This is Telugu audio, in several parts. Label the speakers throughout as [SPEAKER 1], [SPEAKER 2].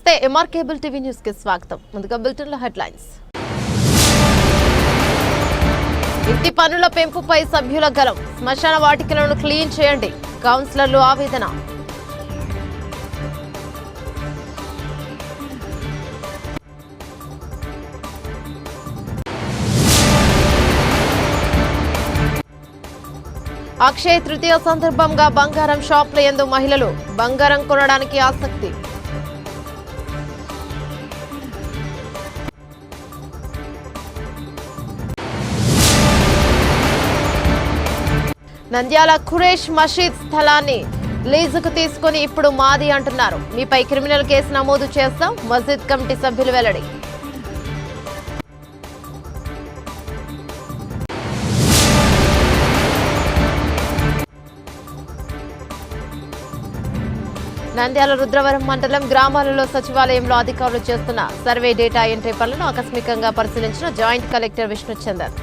[SPEAKER 1] నమస్తే ఎంఆర్ కేబుల్ టీవీ న్యూస్ కి స్వాగతం. ముందుగా బులెటిన్ లో హెడ్లైన్స్. ఇంటి పన్నుల పెంపుపై సభ్యుల గలం. శ్మశాన వాటికలను క్లీన్ చేయండి. కౌన్సిలర్లు ఆవేదన. అక్షయ తృతీయ సందర్భంగా బంగారం షాప్ల యందు మహిళలు బంగారం కొనడానికి ఆసక్తి. నంద్యాల ఖురేష్ మసీద్ స్థలాన్ని లీజుకు తీసుకుని ఇప్పుడు మాది అంటున్నారు. మీపై క్రిమినల్ కేసు నమోదు చేస్తాం. మసీద్ కమిటీ సభ్యులు వెల్లడి. నంద్యాల రుద్రవరం మండలం గ్రామాలలో సచివాలయంలో అధికారులు చేస్తున్న సర్వే డేటా ఎంట్రీ పనులను ఆకస్మికంగా పరిశీలించిన జాయింట్ కలెక్టర్ విష్ణుచందర్.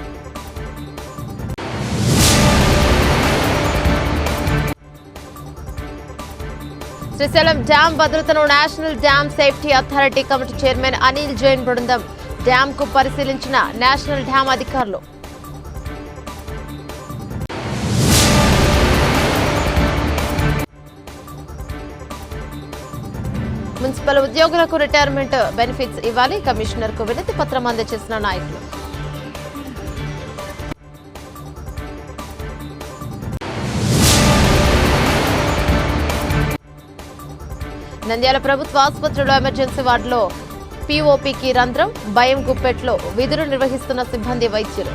[SPEAKER 1] శ్రీశైలం డ్యాం భద్రతను national dam safety authority committee chairman Anil Jain బృందం డ్యాం కు పరిశీలించిన నేషనల్ డ్యాం అధికారులు. మున్సిపల్ ఉద్యోగులకు రిటైర్మెంట్ బెనిఫిట్స్ ఇవ్వాలి. కమిషనర్ కు వినతి పత్రం అందజేసిన నాయకులు. నంద్యాల ప్రభుత్వ ఆసుపత్రిలో ఎమర్జెన్సీ వార్డులో పీఓపీకి రంధ్రం. భయం గుప్పెట్లో విధులు నిర్వహిస్తున్న సిబ్బంది వైద్యులు.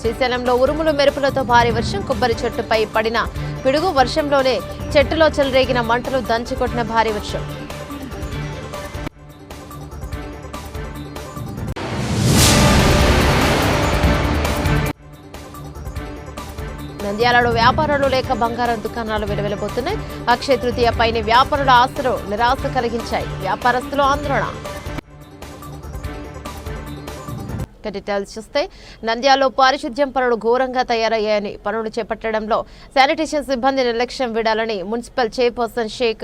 [SPEAKER 1] శ్రీశైలంలో ఉరుములు మెరుపులతో భారీ వర్షం. కొబ్బరి చెట్టుపై పడిన పిడుగు. వర్షంలోనే చెట్టులో చెలరేగిన మంటలు. దంచికొట్టిన భారీ వర్షం. నంద్యాలలో వ్యాపారాలు లేక బంగారం దుకాణాలు వెలువెలబోతున్నాయి. అక్షయ తృతీయ పైన వ్యాపారుల ఆశలు నిరాశ కలిగించాయి. వ్యాపారస్తులు ఆందోళన. డీటెయిల్స్ చూస్తే నంద్యాలలో పారిశుద్ధ్యం పనులు ఘోరంగా తయారయ్యాయని పనులు చేపట్టడంలో శానిటేషన్ సిబ్బంది నిర్లక్ష్యం విడాలని మున్సిపల్ చైర్పర్సన్ షేక్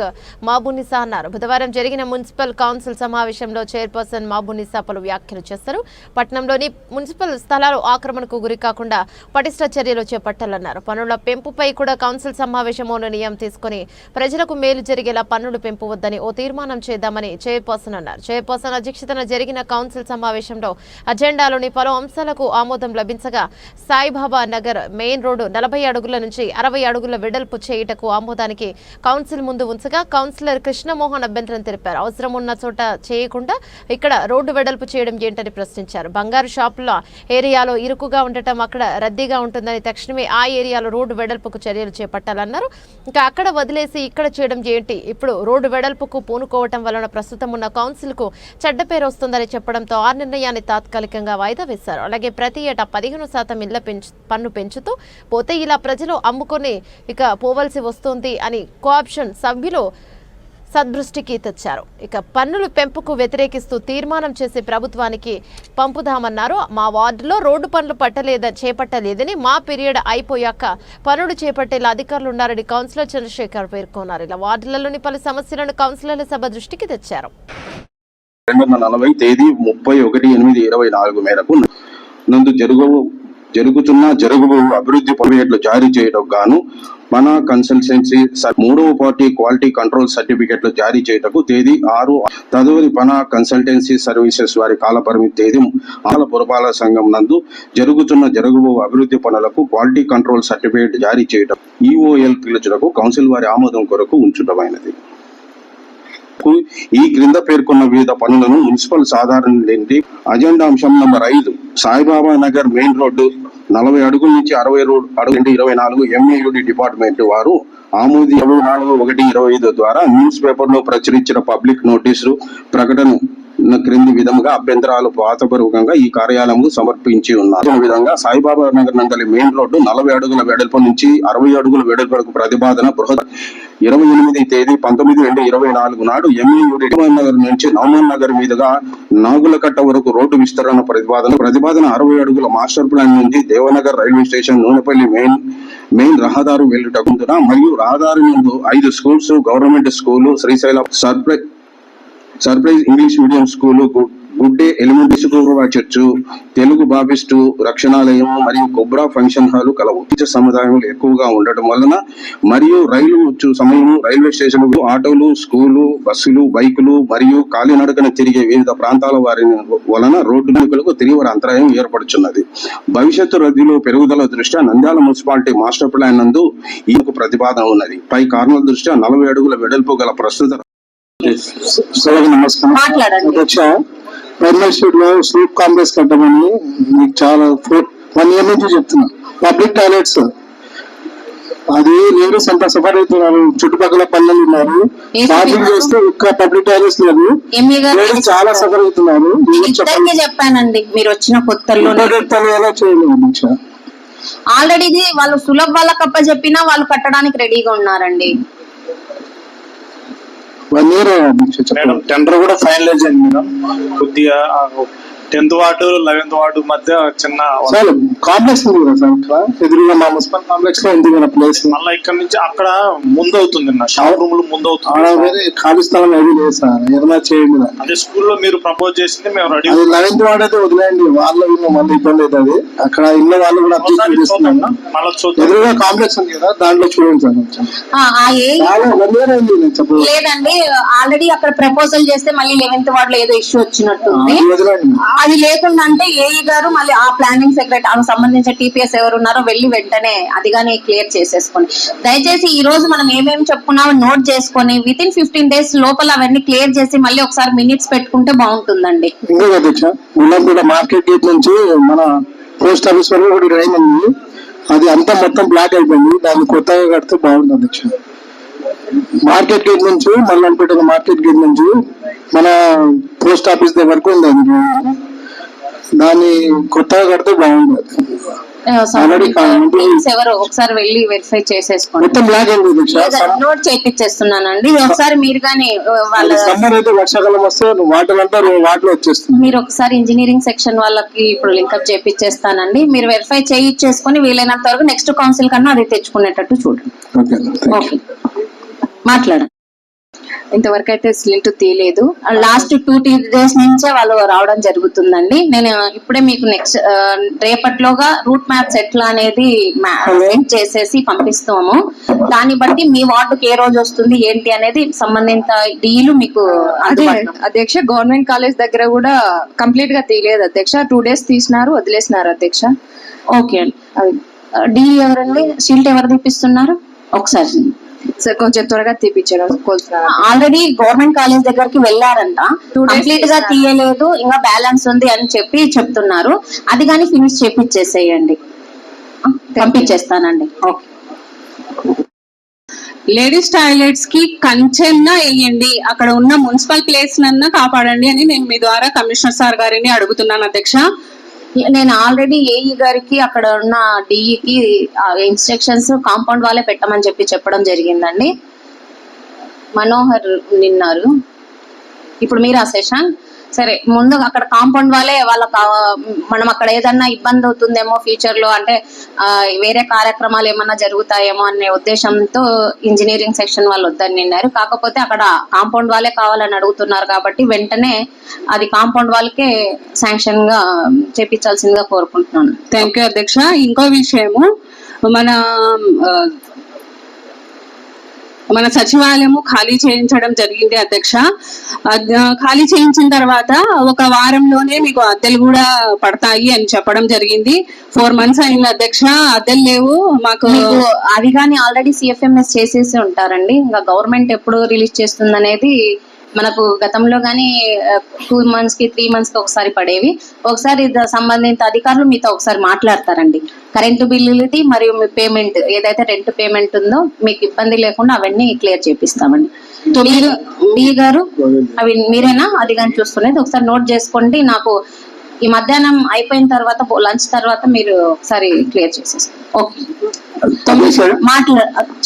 [SPEAKER 1] మాబునిసా అన్నారు. బుధవారం జరిగిన మున్సిపల్ కౌన్సిల్ సమావేశంలో చైర్పర్సన్ మాబునిసా పలు వ్యాఖ్యలు చేశారు. పట్టణంలోని మున్సిపల్ స్థలాలు ఆక్రమణకు గురి కాకుండా పటిష్ట చర్యలు చేపట్టాలన్నారు. పన్నుల పెంపుపై కూడా కౌన్సిల్ సమావేశంలో నిర్ణయం తీసుకుని ప్రజలకు మేలు జరిగేలా పన్నులు పెంపు వద్దని ఓ తీర్మానం చేద్దామని చైర్పర్సన్ అన్నారు. చైర్పర్సన్ అధ్యక్షతన జరిగిన కౌన్సిల్ సమావేశంలో అజెండా లోని పలు అంశాలకు ఆమోదం లభించగా సాయిబాబా నగర్ మెయిన్ రోడ్డు 40 అడుగుల నుంచి 60 అడుగుల వెడల్పు చేయుటకు ఆమోదానికి కౌన్సిల్ ముందు ఉంచగా కౌన్సిలర్ కృష్ణమోహన్ అభ్యంతరం తెలిపారు. అవసరం ఉన్న చోట చేయకుండా ఇక్కడ రోడ్డు వెడల్పు చేయడం ఏంటని ప్రశ్నించారు. బంగారు షాపుల ఏరియాలో ఇరుకుగా ఉండటం అక్కడ రద్దీగా ఉంటుందని తక్షణమే ఆ ఏరియాలో రోడ్డు వెడల్పుకు చర్యలు చేపట్టాలన్నారు. ఇంకా అక్కడ వదిలేసి ఇక్కడ చేయడం ఏంటి? ఇప్పుడు రోడ్డు వెడల్పుకు పూనుకోవటం వలన ప్రస్తుతం ఉన్న కౌన్సిల్ కు చెడ్డ పేరు వస్తుందని చెప్పడంతో ఆ నిర్ణయాన్ని తాత్కాలికంగా వాయిదా వేశారు. అలాగే ప్రతి ఏటా 15% ఇళ్ల పన్ను పెంచుతూ పోతే ఇలా ప్రజలు అమ్ముకొని ఇక పోవలసి వస్తుంది అని కోఆప్షన్ సభ్యులు సద్దృష్టికి తెచ్చారు. ఇక పన్నుల పెంపుకు వ్యతిరేకిస్తూ తీర్మానం చేసి ప్రభుత్వానికి పంపుదామన్నారు. మా వార్డులో రోడ్డు పనులు చేపట్టలేదని మా పీరియడ్ అయిపోయాక పనులు చేపట్టేలా అధికారులు ఉన్నారని కౌన్సిలర్ చంద్రశేఖర్ పేర్కొన్నారు. ఇలా వార్డులలోని పలు సమస్యలను కౌన్సిలర్ల సభ దృష్టికి తెచ్చారు.
[SPEAKER 2] 2040 తేదీ 31/8/24 మేరకు నందు జరుగుబో అభివృద్ధి పర్మిట్లు జారీ చేయడం గాను మన కన్సల్టెన్సీ 3వ పార్టీ క్వాలిటీ కంట్రోల్ సర్టిఫికెట్లు జారీ చేయటకు తేదీ 6 తదుపరి పన కన్సల్టెన్సీ సర్వీసెస్ వారి కాలపరిమితి తేదీ పురపాలక సంఘం నందు జరుగుబో అభివృద్ధి పనులకు క్వాలిటీ కంట్రోల్ సర్టిఫికెట్ జారీ చేయటం EOL పిలుచుటకు కౌన్సిల్ వారి ఆమోదం కొరకు ఉంచుటమైనది. ఈ క్రింద పేర్కొన్న వివిధ పనులను మున్సిపల్ సాధారణ అజెండా అంశం number 5 Saibaba Nagar main road 40 అడుగుల నుంచి 60 అడుగు 24 MAUD డిపార్ట్మెంట్ వారు ఆమోది 4/1/25 ద్వారా న్యూస్ పేపర్ లో ప్రచురించిన పబ్లిక్ నోటీసులు ప్రకటన క్రింది విధముగా అభ్యంతరాలు పాతపూర్వకంగా ఈ కార్యాలయంకు సమర్పించి ఉన్నారు. ఈ విధంగా సాయిబాబా నగర్ నందలి మెయిన్ రోడ్డు 40 అడుగుల వెడల్పు నుంచి 60 అడుగుల వెడల్పు వరకు ప్రతిపాదన బృహత్ 28 తేదీ 19/24 నాడు ఎంఈ నగర్ నుంచి నవమన్ నగర్ మీదుగా నాగులకట్ట వరకు రోడ్డు విస్తరణ ప్రతిపాదన 60 అడుగుల మాస్టర్ ప్లాన్ నుంచి Devanagar railway station Nunepalli main రహదారు వెళ్ళుటకు మరియు రహదారి ముందు 5 schools, government school, Srisailam surprise English medium school, గుడ్డే elementary school, church, Telugu Baptist రక్షణాలయం మరియు కొబ్రా ఫంక్షన్ హాల్ కలవు. సముదాయాలు ఎక్కువగా ఉండటం వలన మరియు రైలు వచ్చు సమయం రైల్వే స్టేషన్లు, ఆటోలు, స్కూలు, బస్సులు, బైకులు మరియు కాలినడకన తిరిగే వివిధ ప్రాంతాల వారి వలన రోడ్డులకు తీవ్ర అంతరాయం ఏర్పడుచున్నది. భవిష్యత్తు రద్దీలో పెరుగుదల దృష్ట్యా నంద్యాల మున్సిపాలిటీ మాస్టర్ ప్లాన్ నందు ఈ ప్రతిపాదన ఉన్నది. పై కారణాల దృష్ట్యా 40 అడుగుల వెడల్పు గల ప్రస్తుత
[SPEAKER 3] నమస్కారం. ప్రైమరీ స్ట్రీట్ లో స్లీప్ కాంప్లెక్స్ కట్టమని మీకు చాలా 1 year నుంచి చెప్తున్నా. పబ్లిక్ టాయిలెట్స్ అది లేడీస్ అంతా సఫర్ అవుతున్నారు, చుట్టుపక్కల పల్లెలు ఉన్నారు, పార్కింగ్ చేస్తే ఒక్క పబ్లిక్ టాయిలెట్స్ లేదు, లేడీస్ చాలా సఫర్ అవుతున్నారు.
[SPEAKER 4] చెప్పానండి మీరు వచ్చిన కొత్తలో
[SPEAKER 3] ఎలా చేయలేదు.
[SPEAKER 4] ఆల్రెడీ వాళ్ళు సులభ వాళ్ళకి అప్ప చెప్పినా వాళ్ళు కట్టడానికి రెడీగా ఉన్నారండి.
[SPEAKER 3] 1 year
[SPEAKER 5] మేడం టెండర్ కూడా ఫైనలైజ్ అయింది మేడం. కొద్దిగా 10th వార్డు 11th వార్డు మధ్య చిన్న
[SPEAKER 3] కాంప్లెక్స్ ఉంది కదా సార్, ఇక్కడ ఎదురుగా మా మున్సిపల్ కాంప్లెక్స్ లో ఉంది కదా ప్లేస్.
[SPEAKER 5] మళ్ళీ ఇక్కడ నుంచి అక్కడ ముందు అవుతుంది షాప్ రూమ్ ముందు అవుతుంది.
[SPEAKER 3] ఖాళీ స్థలం ఏది లేదు సార్, ఏదైనా చేయండి.
[SPEAKER 5] అదే స్కూల్లో మీరు ప్రపోజ్ చేసింది మేము రెడీ.
[SPEAKER 3] 11th వార్డు అయితే వదిలేయండి, వాళ్ళు మళ్ళీ ఇబ్బంది అవుతుంది. అక్కడ ఇన్న వాళ్ళు కూడా అబ్జెక్షన్ చేస్తున్నారు. ఎదురుగా కాంప్లెక్స్ ఉంది కదా, దాంట్లో చూడండి సార్.
[SPEAKER 4] లేదండి, ఆల్రెడీ అక్కడ ప్రపోజల్ చేస్తే మళ్ళీ 11th వార్డు లో ఏదో ఇష్యూ వచ్చినట్టు అది లేకుండా అంటే ఏఈ గారు మళ్ళీ ఆ ప్లానింగ్ సెక్రటరీ సంబంధించిన టీపీఎస్ ఎవరు ఉన్నారో వెళ్ళి వెంటనే అది కానీ క్లియర్ చేసేసుకోండి. దయచేసి ఈ రోజు మనం ఏమేమి చెప్పుకున్నామో నోట్ చేసుకొని వితిన్ 15 days లోపల అవన్నీ క్లియర్ చేసి మళ్ళీ ఒకసారి మినిట్స్ పెట్టుకుంటే బాగుంటుందండి.
[SPEAKER 3] ఇంకా మార్కెట్ గేట్ నుంచి మన పోస్ట్ ఆఫీస్ వరకు కూడా డ్రైన్ ఉంది, అది అంతా మొత్తం బ్లాక్ అయిపోయింది. దాన్ని కొత్తగా కడితే బాగుంటుంది అధ్యక్ష. మార్కెట్ గేట్ నుంచి మల్లంపేట మార్కెట్ గేట్ నుంచి మన పోస్ట్ ఆఫీస్ వరకు ఉంది, దాన్ని కొత్తగా కడితే బాగుంటుంది.
[SPEAKER 4] ఎవరు ఒకసారి వెళ్ళి వెరిఫై చేసేసుకోండి.
[SPEAKER 3] మొత్తం బ్లాక్ అయింది,
[SPEAKER 4] నోట్ చేయించేస్తున్నానండి. ఒకసారి మీరు కానీ వాళ్ళ
[SPEAKER 3] సమ్మర్ అయితే వర్షాకాలం వస్తే వాటర్ అంతా వాటర్ వచ్చేస్తుంది.
[SPEAKER 4] మీరు ఒకసారి ఇంజనీరింగ్ సెక్షన్ వాళ్ళకి ఇప్పుడు లింకప్ చేయించేస్తానండి. మీరు వెరిఫై చేయించేసుకొని వీలైనంత వరకు నెక్స్ట్ కౌన్సిల్ కన్నా అది తెచ్చుకునేటట్టు చూడండి. ఓకే, మాట్లాడండి. ఇంతవరకు అయితే స్లింట్ తీయలేదు. లాస్ట్ 2 days నుంచే వాళ్ళు రావడం జరుగుతుందండి. నేను ఇప్పుడే మీకు నెక్స్ట్ రేపట్లోగా రూట్ మ్యాప్స్ ఎట్లా అనేది సెండ్ చేసేసి పంపిస్తాము. దాన్ని బట్టి మీ వార్డుకి ఏ రోజు వస్తుంది ఏంటి అనేది సంబంధిత డీలు మీకు.
[SPEAKER 6] అధ్యక్ష, గవర్నమెంట్ కాలేజ్ దగ్గర కూడా కంప్లీట్ గా తీయలేదు అధ్యక్ష. 2 days తీసినారు, వదిలేసినారు అధ్యక్ష.
[SPEAKER 4] ఓకే అండి, డీ ఎవరండి? షీల్డ్ ఎవరు తీపిస్తున్నారు ఒకసారి
[SPEAKER 6] సార్ కొంచెం త్వరగా తీపిచ్చారు.
[SPEAKER 4] ఆల్రెడీ గవర్నమెంట్ కాలేజ్ దగ్గరికి వెళ్ళారంట, కంప్లీట్ గా తీయలేదు, ఇంకా బ్యాలెన్స్ ఉంది అని చెప్పి చెప్తున్నారు. అది కానీ ఫినిష్ చేపించేసేయండి, పంపించేస్తానండి. ఓకే.
[SPEAKER 7] లేడీస్ టాయిలెట్స్ కి కంచెన్నా వేయండి, అక్కడ ఉన్న మున్సిపల్ ప్లేస్ నన్నా కాపాడండి అని నేను మీ ద్వారా కమిషనర్ సార్ గారిని అడుగుతున్నాను అధ్యక్ష.
[SPEAKER 4] నేను ఆల్రెడీ ఏఈ గారికి అక్కడ ఉన్న డిఈకి ఇన్స్ట్రక్షన్స్ కాంపౌండ్ వాళ్ళే పెట్టమని చెప్పడం జరిగిందండి. మనోహర్ నిన్నారు, ఇప్పుడు మీరు అసేషన్ సరే ముందు అక్కడ కాంపౌండ్ వాళ్ళే వాళ్ళకి మనం అక్కడ ఏదన్నా ఇబ్బంది అవుతుందేమో ఫ్యూచర్ లో, అంటే వేరే కార్యక్రమాలు ఏమన్నా జరుగుతాయేమో అనే ఉద్దేశంతో ఇంజనీరింగ్ సెక్షన్ వాళ్ళు వద్దని నిన్నారు. కాకపోతే అక్కడ కాంపౌండ్ వాళ్ళే కావాలని అడుగుతున్నారు కాబట్టి వెంటనే అది కాంపౌండ్ వాళ్ళకే శాంక్షన్ గా చేపించాల్సిందిగా కోరుకుంటున్నాను.
[SPEAKER 7] థ్యాంక్ యూ అధ్యక్ష. ఇంకో విషయము, మన సచివాలయము ఖాళీ చేయించడం జరిగింది అధ్యక్ష. ఖాళీ చేయించిన తర్వాత 1 వారంలోనే మీకు అద్దెలు కూడా పడతాయి అని చెప్పడం జరిగింది. 4 months అయింది అధ్యక్ష, అద్దెలు లేవు మాకు.
[SPEAKER 4] అది కానీ ఆల్రెడీ సిఎఫ్ఎంఎస్ చేసేసి ఉంటారండి. ఇంకా గవర్నమెంట్ ఎప్పుడు రిలీజ్ చేస్తుంది అనేది మనకు గతంలో కానీ 2 months కి 3 months కి ఒకసారి పడేవి. ఒకసారి సంబంధిత అధికారులు మీతో ఒకసారి మాట్లాడతారండి. కరెంటు బిల్లులది మరియు మీ పేమెంట్ ఏదైతే రెంట్ పేమెంట్ ఉందో మీకు ఇబ్బంది లేకుండా అవన్నీ క్లియర్ చేపిస్తామండి. డిఈ గారు అవి మీరేనా అది కానీ చూస్తున్నది ఒకసారి నోట్ చేసుకోండి. నాకు ఈ మధ్యాహ్నం అయిపోయిన తర్వాత లంచ్ తర్వాత మీరు ఒకసారి క్లియర్ చేసేసుకోండి. ఓకే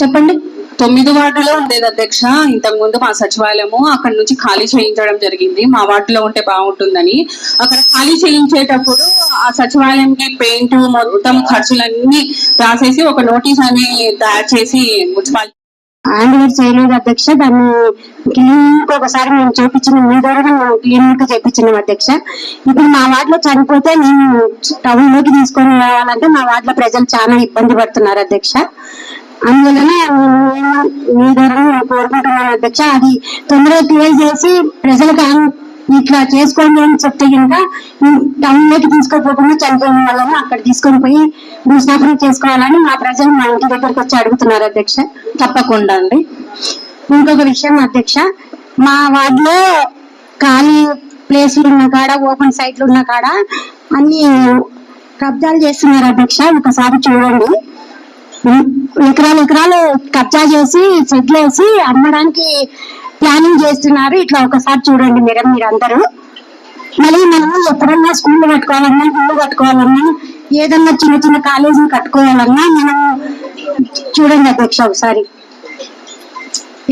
[SPEAKER 4] చెప్పండి.
[SPEAKER 7] 9 వార్డులో ఉండేది అధ్యక్ష. ఇంతకు ముందు మా సచివాలయము అక్కడ నుంచి ఖాళీ చేయించడం జరిగింది. మా వార్డులో ఉంటే బాగుంటుందని అక్కడ ఖాళీ చేయించేటప్పుడు ఆ సచివాలయంకి పెయింట్ మొత్తం ఖర్చులన్నీ రాసేసి ఒక నోటీస్ అని తయారు చేసి మున్సిపాలిటీ
[SPEAKER 8] హ్యాండ్ చేయలేదు అధ్యక్ష. దాన్ని క్లీనింగ్ ఒకసారి మేము చేపించిన మీ ద్వారా మేము క్లీనింగ్ చేపించినాం అధ్యక్ష. ఇప్పుడు మా వార్డులో చనిపోతే నేను టౌన్ లోకి తీసుకొని రావాలంటే మా వార్డులో ప్రజలు చాలా ఇబ్బంది పడుతున్నారు అధ్యక్ష. అందువలన మీ ద్వారా కోరుకుంటున్నాను అధ్యక్ష. అది తొందరగా క్లియర్ చేసి ప్రజలకు ఇట్లా చేసుకోండి అని చెప్తే కనుక టౌన్ లోకి తీసుకోపోకుండా చనిపోయిన వాళ్ళని అక్కడ తీసుకొని పోయి భూస్థాపన చేసుకోవాలని మా ప్రజలు మా ఇంటి దగ్గరకు వచ్చి అడుగుతున్నారు అధ్యక్ష.
[SPEAKER 4] తప్పకుండా అండి.
[SPEAKER 8] ఇంకొక విషయం అధ్యక్ష, మా వార్డులో ఖాళీ ప్లేస్లు ఉన్న కాడ ఓపెన్ సైట్లు ఉన్న కాడ అన్ని కబ్జాలు చేస్తున్నారు అధ్యక్ష. ఒకసారి చూడండి. ఎకరాలు కబ్జా చేసి సెట్లు వేసి అమ్మడానికి ప్లానింగ్ చేస్తున్నారు. ఇట్లా ఒకసారి చూడండి మేడం మీరందరూ. మళ్ళీ మనం ఎప్పుడన్నా స్కూల్ కట్టుకోవాలన్నా ఇల్లు కట్టుకోవాలన్నా ఏదన్నా చిన్న చిన్న కాలేజీలు కట్టుకోవాలన్నా మనం చూడండి అధ్యక్ష. ఒకసారి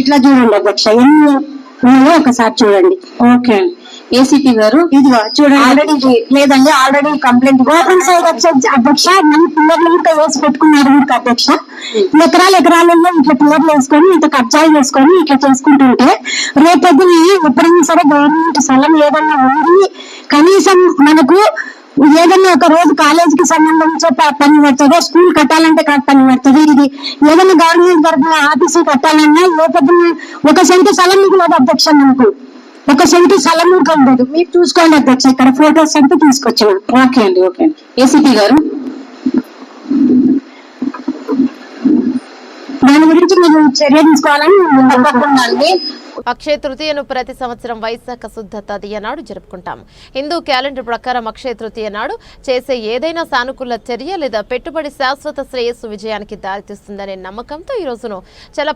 [SPEAKER 8] ఇట్లా చూడండి అధ్యక్ష. ఎన్ని ఉన్నాయో ఒకసారి చూడండి.
[SPEAKER 4] ఓకే ఏసీపీ గారు
[SPEAKER 8] ఇదిగో చూడండి. ఆల్రెడీ లేదండి, ఆల్రెడీ కంప్లైంట్ ఓపెన్ సైడ్ అధ్యక్ష. మన పిల్లర్లు ఇంకా వేసి పెట్టుకున్నారు మీకు అధ్యక్ష. ఎకరాలలో ఇట్లా పిల్లర్లు వేసుకొని ఇంత కబ్జాలు చేసుకొని ఇట్లా చేసుకుంటుంటే రేపొద్దున ఎప్పుడైనా సరే గవర్నమెంట్ స్థలం ఏదన్నా ఉంది కనీసం మనకు ఏదన్నా ఒక రోజు కాలేజీకి సంబంధించి పని పడుతుందో, స్కూల్ కట్టాలంటే పని పడుతుంది. ఇది ఏదైనా గవర్నమెంట్ తరఫున ఆఫీసు కట్టాలన్నా ఏ పొద్దున 1 సెంటు స్థలం మిగిలేదు అధ్యక్ష. మనకు 1 సెంటు స్థలం ఉండదు. మీరు చూసుకోండి అధ్యక్ష. ఇక్కడ ఫోటోస్ అంటే తీసుకొచ్చిన.
[SPEAKER 4] ఓకే అండి. ఓకే అండి. ఏసీపీ గారు
[SPEAKER 8] దాని గురించి మీరు చర్య తీసుకోవాలని
[SPEAKER 4] తప్పకుండా అండి.
[SPEAKER 1] అక్షయ తృతీయను ప్రతి సంవత్సరం వైశాఖ శుద్ధ తదియ నాడు జరుపుకుంటాం. హిందూ క్యాలెండర్ ప్రకారం అక్షయ తృతీయ నాడు చేసే ఏదైనా సానుకూల చర్య లేదా పెట్టుబడి శాశ్వత శ్రేయస్సు విజయానికి దారితీస్తుందనే నమ్మకంతో ఈ రోజును చాలా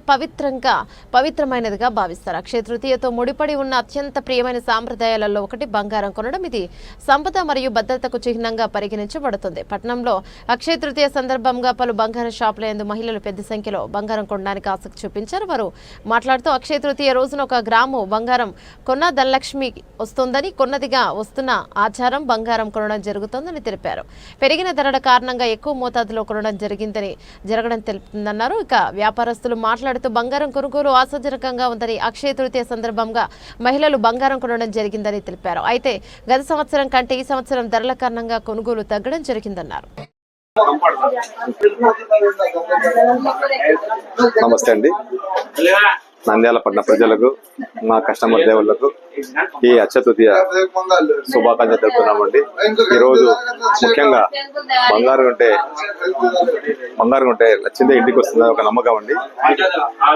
[SPEAKER 1] పవిత్రమైనదిగా భావిస్తారు. అక్షయ తృతీయతో ముడిపడి ఉన్న అత్యంత ప్రియమైన సాంప్రదాయాలలో ఒకటి బంగారం కొనడం. ఇది సంపద మరియు భద్రతకు చిహ్నంగా పరిగణించబడుతుంది. పట్టణంలో అక్షయ తృతీయ సందర్భంగా పలు బంగారం షాపుల యందు మహిళలు పెద్ద సంఖ్యలో బంగారం కొనడానికి ఆసక్తి చూపించారు. వారు మాట్లాడుతూ అక్షయ తృతీయ రోజున 1 గ్రాము బంగారం కొన్న ధనలక్ష్మి వస్తుందని, కొన్నదిగా వస్తున్న ఆచారం బంగారం కొనడం జరుగుతుందని తెలిపారు. పెరిగిన ధరల కారణంగా ఎక్కువ మోతాదులో కొనడం జరగడం తెలుపుతుందన్నారు. ఇక వ్యాపారస్తులు మాట్లాడుతూ బంగారం కొనుగోలు ఆశాజనకంగా ఉందని, అక్షయ తృతీయ సందర్భంగా మహిళలు బంగారం కొనడం జరిగిందని తెలిపారు. అయితే గత సంవత్సరం కంటే ఈ సంవత్సరం ధరల కారణంగా కొనుగోలు తగ్గడం జరిగిందన్నారు.
[SPEAKER 9] నమస్తే అండి. నంద్యాల పట్టణ ప్రజలకు, మా కస్టమర్ దేవుళ్లకు ఈ అక్షయ తృతీయ శుభాకాంక్షలు తెలుపుతున్నామండి. ఈరోజు ముఖ్యంగా బంగారం ఉంటే లక్ష్మీదేవి ఇంటికి వస్తుందని ఒక నమ్మకం అండి.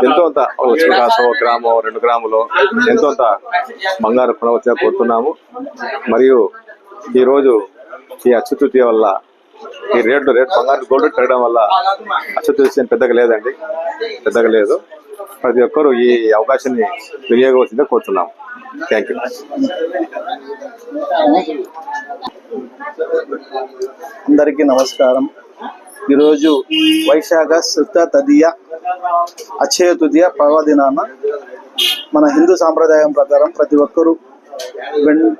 [SPEAKER 9] ఎంతో అంత 1 గ్రాము 2 గ్రాములు ఎంతో అంత బంగారం కొనవచ్చగా కోరుతున్నాము. మరియు ఈరోజు ఈ అక్షయ తృతీయ వల్ల ఈ రేటు బంగారు గోల్డ్ రేట్ పెరగడం వల్ల అక్షయ తృతీయ పెద్దగా లేదు. ప్రతి ఒక్కరూ ఈ అవకాశాన్ని వినియోగవలసిందిగా కోరుతున్నాం. Thank you.
[SPEAKER 3] అందరికీ నమస్కారం. ఈరోజు వైశాఖ శుద్ధ తదియ అక్షయ తృతీయ పర్వదినాన మన హిందూ సాంప్రదాయం ప్రకారం ప్రతి ఒక్కరూ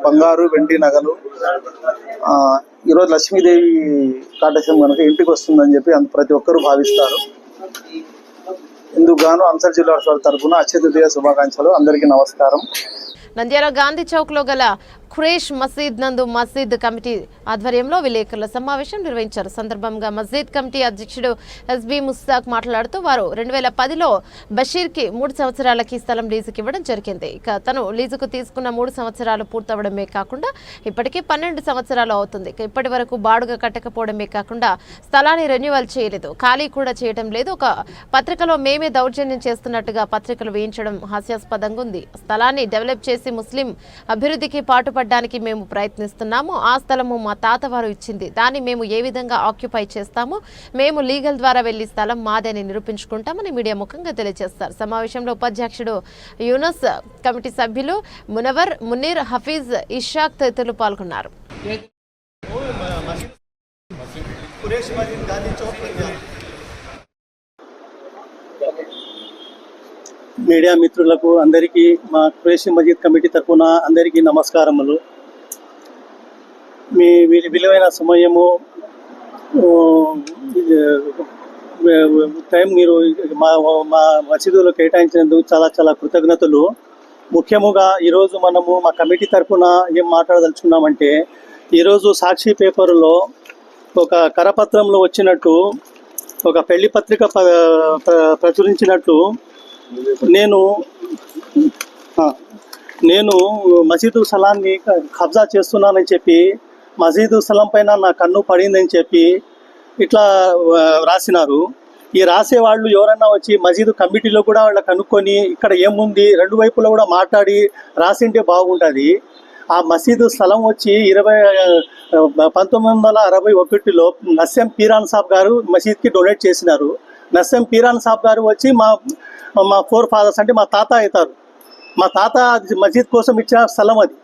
[SPEAKER 3] బంగారు వెండి నగలు ఈరోజు లక్ష్మీదేవి కాటేశం కనుక ఇంటికి వస్తుందని చెప్పి ప్రతి ఒక్కరూ భావిస్తారు. ఇందుకు గాను అంసర్ జిల్లా తరఫున అక్షయ తృతీయ శుభాకాంక్షలు. అందరికీ నమస్కారం.
[SPEAKER 1] నంద్యాల గాంధీ చౌక్ లో గల ఖురేష్ మసీద్ నందు మసీద్ కమిటీ ఆధ్వర్యంలో విలేకరుల సమావేశం నిర్వహించారు. సందర్భంగా మసీద్ కమిటీ అధ్యక్షుడు ఎస్బి ముస్తాక్ మాట్లాడుతూ వారు 2010లో బషీర్కి 3 సంవత్సరాలకి స్థలం లీజుకి ఇవ్వడం జరిగింది. ఇక తను లీజుకు తీసుకున్న 3 సంవత్సరాలు పూర్తవడమే కాకుండా ఇప్పటికీ 12 సంవత్సరాలు అవుతుంది. ఇప్పటి వరకు బాడుగ కట్టకపోవడమే కాకుండా స్థలాన్ని రెన్యువల్ చేయలేదు, ఖాళీ కూడా చేయడం లేదు. ఒక పత్రికలో మేమే దౌర్జన్యం చేస్తున్నట్టుగా పత్రికలు వేయించడం హాస్యాస్పదంగా ఉంది. స్థలాన్ని డెవలప్ చేసి ముస్లిం అభివృద్ధికి పాటుపడడానికి మేము ప్రయత్నిస్తున్నాము. ఆ స్థలము మా తాతవారు ఇచ్చింది, దాన్ని మేము ఏ విధంగా ఆక్యుపై చేస్తాము, మేము లీగల్ ద్వారా వెళ్లి స్థలం మాదని నిరూపించుకుంటామని మీడియా ముఖంగా తెలియజేస్తారు. సమావేశంలో ఉపాధ్యక్షుడు యూనస్, కమిటీ సభ్యులు మునవర్, మునీర్, హఫీజ్, ఇషాక్ తదితరులు పాల్గొన్నారు.
[SPEAKER 10] మీడియా మిత్రులకు అందరికీ మా ఖురేష్ మజీద్ కమిటీ తరఫున అందరికీ నమస్కారములు. మీ విలువైన సమయము టైం మీరు మా మసీదులో కేటాయించినందుకు చాలా చాలా కృతజ్ఞతలు. ముఖ్యముగా ఈరోజు మనము మా కమిటీ తరఫున ఏం మాట్లాడదలుచుకున్నామంటే, ఈరోజు సాక్షి పేపర్లో ఒక కరపత్రంలో వచ్చినట్టు ఒక పెళ్లి పత్రిక ప్రచురించినట్టు నేను మసీదు స్థలాన్ని కబ్జా చేస్తున్నానని చెప్పి, మసీదు స్థలం పైన నా కన్ను పడిందని చెప్పి ఇట్లా రాసినారు. ఈ రాసేవాళ్ళు ఎవరన్నా వచ్చి మసీదు కమిటీలో కూడా వాళ్ళ కనుక్కొని ఇక్కడ ఏముంది 2 వైపులో కూడా మాట్లాడి రాసింటే బాగుంటుంది. ఆ మసీదు స్థలం వచ్చి 1961లో నస్యం పీరాన్ సాబ్ గారు మసీద్కి డొనేట్ చేసినారు. నస్యం పీరాన్ సాబ్ గారు వచ్చి మా 4 ఫాదర్స్ అంటే మా తాత అవుతారు. మా తాత మసీద్ కోసం ఇచ్చిన స్థలం అది.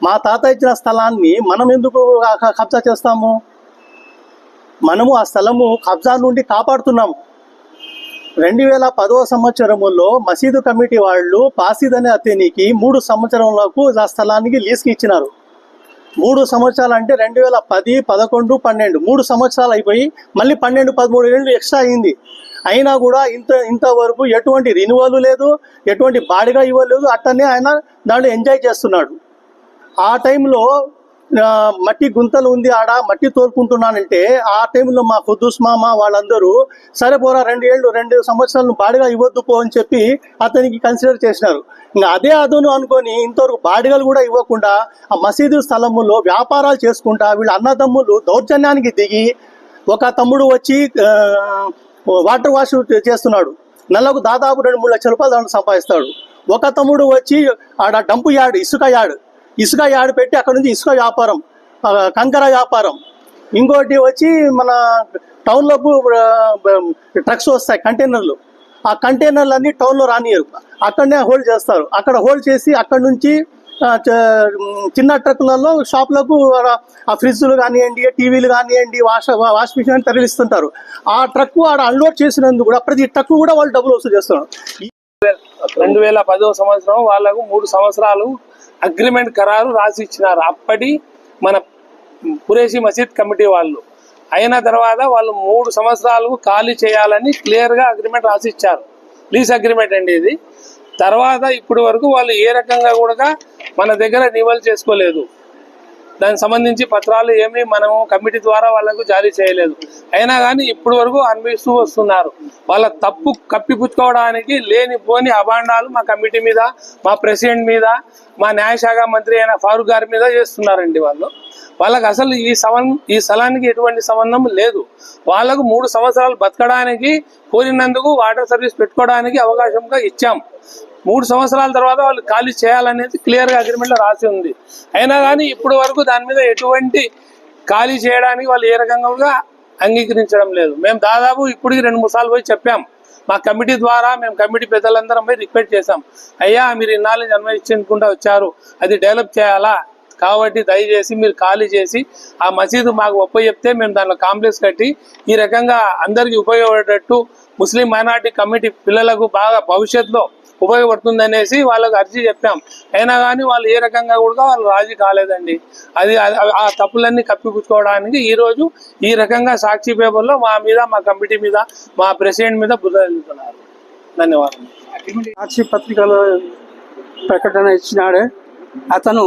[SPEAKER 10] మా తాత ఇచ్చిన స్థలాన్ని మనం ఎందుకు కబ్జా చేస్తాము? మనము ఆ స్థలము కబ్జా నుండి కాపాడుతున్నాము. 2010వ సంవత్సరంలో మసీదు కమిటీ వాళ్ళు పాసిద్ అనే అతనికి 3 సంవత్సరాలకు ఆ స్థలానికి లీజ్కి ఇచ్చినారు. 3 సంవత్సరాలు అంటే 2010, 11, 12 3 సంవత్సరాలు అయిపోయి మళ్ళీ 12, 13 ఏళ్ళు ఎక్స్ట్రా అయింది. అయినా కూడా ఇంతవరకు ఎటువంటి రిన్యువల్ లేదు, ఎటువంటి బాడిగా ఇవ్వలేదు. అట్టనే ఆయన దాంట్లో ఎంజాయ్ చేస్తున్నాడు. ఆ టైంలో మట్టి గుంతలు ఉంది, ఆడ మట్టి తోలుకుంటున్నానంటే ఆ టైంలో మా ఖుద్దూస్ మామ వాళ్ళందరూ సరే పోరా 2 సంవత్సరాలు బాడిగా ఇవ్వద్దు పో అని చెప్పి అతనికి కన్సిడర్ చేసినారు. ఇంకా అదే అదును అనుకొని ఇంతవరకు బాడిగలు కూడా ఇవ్వకుండా ఆ మసీదు స్థలములో వ్యాపారాలు చేసుకుంటా వీళ్ళ అన్నదమ్ములు దౌర్జన్యానికి దిగి, ఒక తమ్ముడు వచ్చి వాటర్ వాష్ చేస్తున్నాడు, నెలకు దాదాపు 2-3 లక్షల రూపాయలు దాంట్లో సంపాదిస్తాడు. ఒక తమ్ముడు వచ్చి ఆడ డంపు యార్డ్, ఇసుక యార్డ్ పెట్టి అక్కడ నుంచి ఇసుక వ్యాపారం, కంకర వ్యాపారం. ఇంకోటి వచ్చి మన టౌన్లోకి ట్రక్స్ వస్తాయి, కంటైనర్లు. ఆ కంటైనర్లు అన్నీ టౌన్లో రానియరు, అక్కడనే హోల్డ్ చేస్తారు. అక్కడ హోల్డ్ చేసి అక్కడ నుంచి చిన్న ట్రక్కులలో షాపులకు ఆ ఫ్రిడ్జ్లు కానివ్వండి, టీవీలు కానివ్వండి, వాష్ మిషన్ తరలిస్తుంటారు. ఆ ట్రక్ ఆడ అన్లోడ్ చేసినందుకు కూడా ప్రతి ట్రక్ కూడా వాళ్ళు డబ్బులు వసూలు చేస్తున్నారు.
[SPEAKER 11] 2010వ సంవత్సరం వాళ్ళకు 3 సంవత్సరాలు అగ్రిమెంట్ ఖరారు రాసి ఇచ్చినారు అప్పటి మన ఖురేషి మసీద్ కమిటీ వాళ్ళు. అయిన తర్వాత వాళ్ళు 3 సంవత్సరాలకు ఖాళీ చేయాలని క్లియర్గా అగ్రిమెంట్ రాసి ఇచ్చారు. లీజ్ అగ్రిమెంట్ అండి ఇది. తర్వాత ఇప్పటి వరకు వాళ్ళు ఏ రకంగా కూడా మన దగ్గర రినివల్ చేసుకోలేదు. దానికి సంబంధించి పత్రాలు ఏమీ మనము కమిటీ ద్వారా వాళ్ళకు జారీ చేయలేదు. అయినా కానీ ఇప్పటి వరకు అన్వేషిస్తూ వస్తున్నారు. వాళ్ళ తప్పు కప్పిపుచ్చుకోవడానికి లేనిపోని అభాండాలు మా కమిటీ మీద, మా ప్రెసిడెంట్ మీద, మా న్యాయశాఖ మంత్రి అయిన ఫారూక్ గారి మీద చేస్తున్నారండి. వాళ్ళకు అసలు ఈ స్థలానికి ఎటువంటి సంబంధం లేదు. వాళ్ళకు 3 సంవత్సరాలు బతకడానికి కోరినందుకు వాటర్ సర్వీస్ పెట్టుకోవడానికి అవకాశంగా ఇచ్చాం. 3 సంవత్సరాల తర్వాత వాళ్ళు ఖాళీ చేయాలనేది క్లియర్గా అగ్రిమెంట్లో రాసి ఉంది. అయినా కానీ ఇప్పటి వరకు దాని మీద ఎటువంటి ఖాళీ చేయడానికి వాళ్ళు ఏ రకంగా అంగీకరించడం లేదు. మేము దాదాపు ఇప్పటికి 2-3 సార్లు పోయి చెప్పాం. మా కమిటీ ద్వారా మేము కమిటీ పెద్దలందరం పోయి రిక్వెస్ట్ చేశాం. అయ్యా మీరు ఇన్నాళ్ళు అన్వయించుకుంటూ వచ్చారు, అది డెవలప్ చేయాలా, కాబట్టి దయచేసి మీరు ఖాళీ చేసి ఆ మసీదు మాకు చెప్తే మేము దాంట్లో కాంప్లెక్స్ కట్టి ఈ రకంగా అందరికీ ఉపయోగపడేటట్టు ముస్లిం మైనార్టీ కమిటీ పిల్లలకు బాగా భవిష్యత్తులో ఉపయోగపడుతుంది అనేసి వాళ్ళకు అర్జీ చెప్పాం. అయినా కానీ వాళ్ళు ఏ రకంగా కూడా వాళ్ళు రాజీ కాలేదండి. ఆ తప్పులన్నీ కప్పిపుచ్చుకోవడానికి ఈరోజు ఈ రకంగా సాక్షి పేపర్లో మా మీద, మా కమిటీ మీద, మా ప్రెసిడెంట్ మీద బురద వెళ్తున్నారు. ధన్యవాదాలు.
[SPEAKER 10] సాక్షి పత్రికలో ప్రకటన ఇచ్చినాడే అతను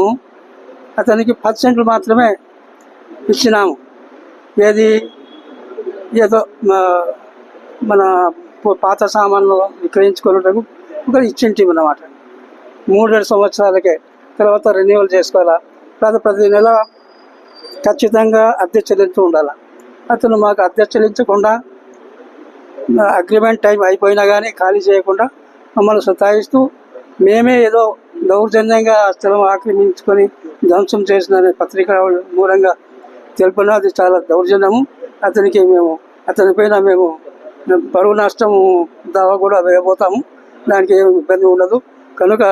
[SPEAKER 3] అతనికి 10% మాత్రమే ఇచ్చినాము. ఏదో మన పాత సామాన్లు విక్రయించుకున్నట్టుకు ఒకరు ఇచ్చింటివి అన్నమాట. 3-2 సంవత్సరాలకే. తర్వాత రెన్యువల్ చేసుకోవాలా, ప్రతి నెల ఖచ్చితంగా అద్దె చెల్లించి ఉండాలి. అతను మాకు అద్దె చెల్లించకుండా అగ్రిమెంట్ టైం అయిపోయినా కానీ ఖాళీ చేయకుండా మమ్మల్ని సతాయిస్తూ మేమే ఏదో దౌర్జన్యంగా స్థలం ఆక్రమించుకొని ధ్వంసం చేసిన పత్రిక మూలంగా తెలుపున అది చాలా దౌర్జన్యము. అతనిపైన మేము పరువు నష్టం దావా కూడా వేయబోతాము. దానికి ఏమి ఇబ్బంది ఉండదు. కనుక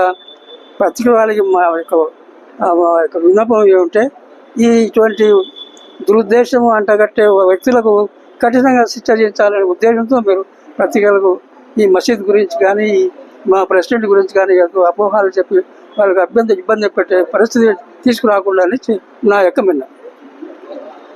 [SPEAKER 3] పత్రిక వాళ్ళకి మా యొక్క విన్నపం ఏమంటే ఇటువంటి దురుద్దేశము అంటగట్టే వ్యక్తులకు కఠినంగా శిక్షించాలనే ఉద్దేశంతో మీరు పత్రికలకు ఈ మసీద్ గురించి కానీ మా ప్రెసిడెంట్ గురించి కానీ అపోహాలు చెప్పి వాళ్ళకి ఇబ్బంది పెట్టే పరిస్థితి తీసుకురాకుండా నా యొక్క విన్నపం.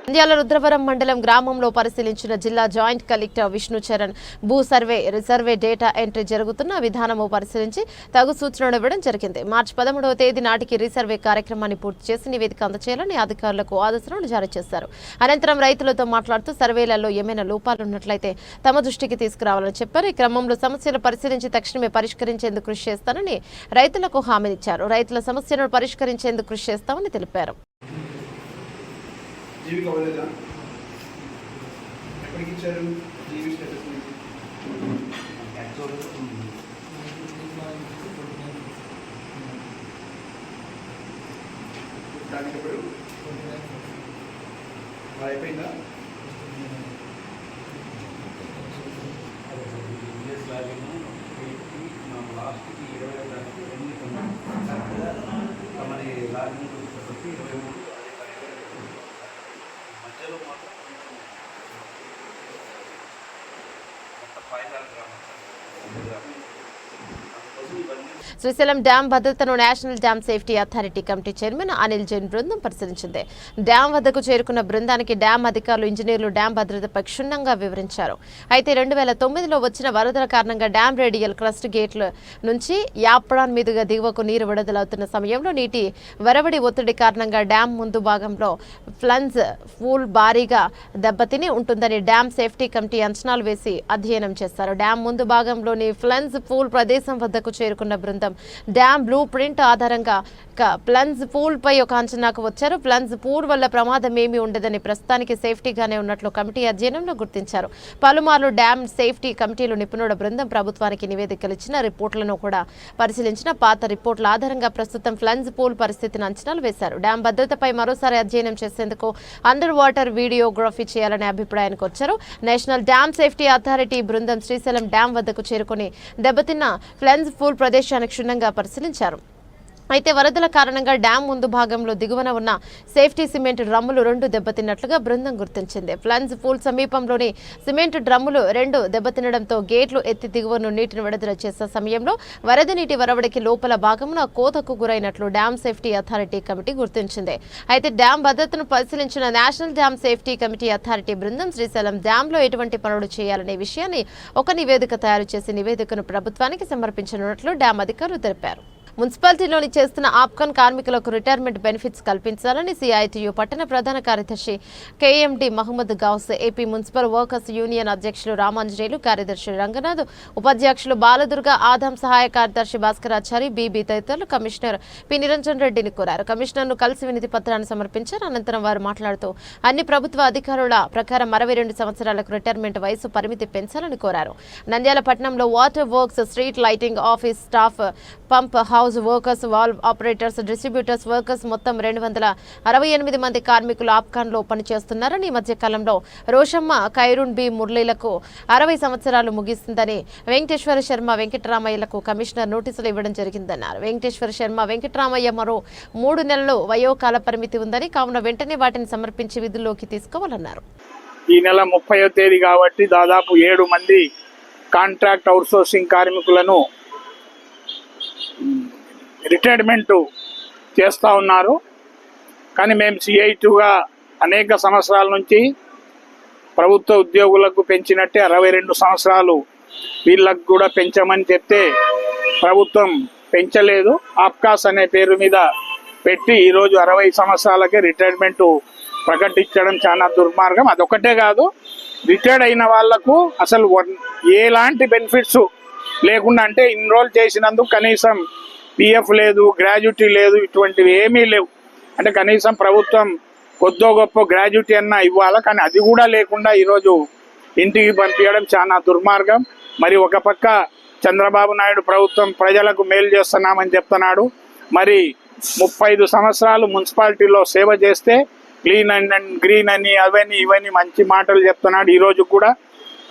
[SPEAKER 1] నంద్యాల రుద్రవరం మండలం గ్రామంలో పరిశీలించిన జిల్లా జాయింట్ కలెక్టర్ విష్ణు చరణ్ భూ సర్వే రిజర్వే డేటా ఎంట్రీ జరుగుతున్న విధానము పరిశీలించి తగు సూచనలు ఇవ్వడం జరిగింది. మార్చి 13వ తేదీ నాటికి రీసర్వే కార్యక్రమాన్ని పూర్తి చేసి నివేదిక అందజేయాలని అధికారులకు ఆదేశాలను జారీ చేశారు. అనంతరం రైతులతో మాట్లాడుతూ సర్వేలలో ఏమైనా లోపాలు ఉన్నట్లయితే తమ దృష్టికి తీసుకురావాలని చెప్పారు. ఈ క్రమంలో సమస్యలు పరిశీలించి తక్షణమే పరిష్కరించేందుకు కృషి చేస్తానని రైతులకు హామీనిచ్చారు. రైతుల సమస్యలను పరిష్కరించేందుకు కృషి చేస్తామని తెలిపారు.
[SPEAKER 12] జీవిక అవ్వలేదా? ఎప్పటికి ఇచ్చారు జీవి స్టేటస్ నుంచి? దానికి ఇప్పుడు అయిపోయిందా? లాస్ట్కి 20
[SPEAKER 1] శ్రీశైలం డ్యాం భద్రతను national dam safety authority committee chairman Anil Jain బృందం పరిశీలించింది. డ్యాం వద్దకు చేరుకున్న బృందానికి డ్యాం అధికారులు, ఇంజనీర్లు డ్యాం భద్రతపై క్షుణ్ణంగా వివరించారు. అయితే 2009లో వచ్చిన వరదల కారణంగా డ్యాం రేడియల్ క్రస్ట్ గేట్ల నుంచి యాప్రాన్ మీదుగా దిగువకు నీరు విడుదలవుతున్న సమయంలో నీటి వరవడి ఒత్తిడి కారణంగా డ్యాం ముందు భాగంలో ఫ్లన్స్ పూల్ భారీగా దెబ్బతిని ఉంటుందని డ్యాం సేఫ్టీ కమిటీ అంచనాలు వేసి అధ్యయనం చేశారు. డ్యాం ముందు భాగంలోని ఫ్లన్స్ పూల్ ప్రదేశం వద్దకు చేరుకున్న బృందం డ్యామ్ బ్లూ ప్రింట్ ఆధారంగా ప్లన్స్ పూల్ పై ఒక అంచనాకు వచ్చారు. ప్లన్స్ పూల్ వల్ల ప్రమాదం ఏమీ ఉండదని, ప్రస్తుతానికి సేఫ్టీగానే ఉన్నట్లు కమిటీ అధ్యయనంలో గుర్తించారు. పలుమార్లు డ్యామ్ సేఫ్టీ కమిటీలు నిపుణుల బృందం ప్రభుత్వానికి నివేదికలు ఇచ్చిన రిపోర్టులను కూడా పరిశీలించిన పాత రిపోర్టుల ఆధారంగా ప్రస్తుతం ప్లన్స్ పూల్ పరిస్థితిని అంచనాలు వేశారు. డ్యామ్ భద్రతపై మరోసారి అధ్యయనం చేసేందుకు అండర్ వాటర్ వీడియోగ్రఫీ చేయాలనే అభిప్రాయానికి వచ్చారు. నేషనల్ డ్యామ్ సేఫ్టీ అథారిటీ బృందం శ్రీశైలం డ్యాం వద్దకు చేరుకుని దెబ్బతిన్న ప్లన్స్ పూల్ ప్రదేశాన్ని క్షుణ్ణంగా పరిశీలించారు. అయితే వరదల కారణంగా డ్యాం ముందు భాగంలో దిగువన ఉన్న సేఫ్టీ సిమెంట్ డ్రమ్ములు 2 దెబ్బతిన్నట్లుగా బృందం గుర్తించింది. ప్లన్స్ పూల్ సమీపంలోని సిమెంట్ డ్రమ్ములు 2 దెబ్బతినడంతో గేట్లు ఎత్తి దిగువను నీటిని విడుదల చేసే సమయంలో వరద నీటి వరవడికి లోపల భాగమున కోతకు గురైనట్లు డ్యాం సేఫ్టీ అథారిటీ కమిటీ గుర్తించింది. అయితే డ్యాం భద్రతను పరిశీలించిన national dam safety committee authority బృందం శ్రీశైలం డ్యాంలో ఎటువంటి పనులు చేయాలనే విషయాన్ని ఒక నివేదిక తయారు చేసి నివేదికను ప్రభుత్వానికి సమర్పించనున్నట్లు డ్యాం అధికారులు తెలిపారు. మున్సిపాలిటీలోని చేస్తున్న ఆప్కాన్ కార్మికులకు రిటైర్మెంట్ బెనిఫిట్స్ కల్పించాలని సిఐటియు పట్టణ ప్రధాన కార్యదర్శి KMD Mohammed Ghouse, AP municipal workers union అధ్యక్షులు రామాంజనేయులు, కార్యదర్శి రంగనాథ్, ఉపాధ్యక్షులు బాలదుర్గ, ఆదాం సహాయ కార్యదర్శి భాస్కరాచారి, బీబీ తదితరులు కమిషనర్ పి నిరంజన్ రెడ్డిని కోరారు. కమిషనర్ను కలిసి వినతి పత్రాన్ని సమర్పించారు. అనంతరం వారు మాట్లాడుతూ అన్ని ప్రభుత్వ అధికారుల ప్రకారం 62 సంవత్సరాలకు రిటైర్మెంట్ వయసు పరిమితి పెంచాలని కోరారు. నంద్యాల పట్టణంలో water works, street lighting, office staff, pump house workers, valve operators, distributors workers మొత్తం 268 మంది కార్మికులు ఆప్కాన్లో పనిచేస్తున్నారని, ఈ మధ్య కాలంలో రోషమ్మ, ఖైరూన్ బి మురళీలకు 60 సంవత్సరాలు ముగిస్తుందని, వెంకటేశ్వర శర్మ, వెంకటరామయ్యలకు కమిషనర్ నోటీసులు ఇవ్వడం జరిగిందన్నారు. వెంకటేశ్వర శర్మ, వెంకటరామయ్య మరో 3 నెలలు వయోకాల పరిమితి ఉందని, కావున వెంటనే వాటిని సమర్పించి విధుల్లోకి తీసుకోవాలన్నారు.
[SPEAKER 11] ఈ నెల 30వ తేదీ కాబట్టి దాదాపు 7 మంది కాంట్రాక్ట్ అవుట్సోర్సింగ్ కార్మికులను రిటైర్మెంట్ చేస్తూ ఉన్నారు. కానీ మేము సిఐటిగా అనేక సంవత్సరాల నుంచి ప్రభుత్వ ఉద్యోగులకు పెంచినట్టే 62 సంవత్సరాలు వీళ్ళకు కూడా పెంచమని చెప్తే ప్రభుత్వం పెంచలేదు. ఆప్కాస్ అనే పేరు మీద
[SPEAKER 13] పెట్టి ఈరోజు 60 సంవత్సరాలకే రిటైర్మెంట్ ప్రకటించడం చాలా దుర్మార్గం. అదొకటే కాదు, రిటైర్డ్ అయిన వాళ్లకు అసలు ఎలాంటి బెనిఫిట్స్ లేకుండా, అంటే ఇన్రోల్ చేసినందుకు కనీసం పిఎఫ్ లేదు, గ్రాడ్యుటీ లేదు, ఇటువంటివి ఏమీ లేవు. అంటే కనీసం ప్రభుత్వం కొద్దో గొప్ప గ్రాడ్యుటీ అన్నా ఇవ్వాలా, కానీ అది కూడా లేకుండా ఈరోజు ఇంటికి పంపించడం చాలా దుర్మార్గం. మరి ఒక పక్క చంద్రబాబు నాయుడు ప్రభుత్వం ప్రజలకు మేలు చేస్తున్నామని చెప్తున్నాడు. మరి 35 సంవత్సరాలు మున్సిపాలిటీలో సేవ చేస్తే క్లీన్ అండ్ గ్రీన్ అని అవన్నీ ఇవన్నీ మంచి మాటలు చెప్తున్నాడు. ఈరోజు కూడా